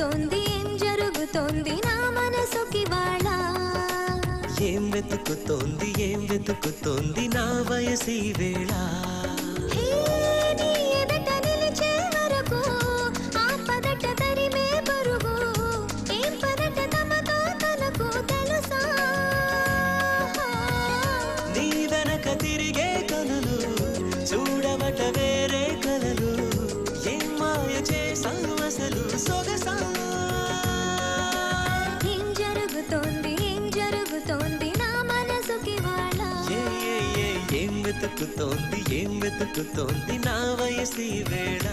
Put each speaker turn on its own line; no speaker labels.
జరుగుతోంది ఏం జరుగుతోంది నా మనసుకి వాళ్ళ
ఏం వెతుకుతోంది నా వయసి వేళ
నీ ఎదట నిలిచే వరకు ఆ పదట తరిమే పరుగు ఏం పదట తమతో తనకు తెలుసా
నీ వెనక తిరిగే కనులు చూడవట వేరే కలలు ఏం మాయ చేసావు అసలు సొగసా
ఏం జరుగుతోంది నా మనసుకి వాళ్ళ
ఏం వెతుకుతోంది నా వయసి వేళ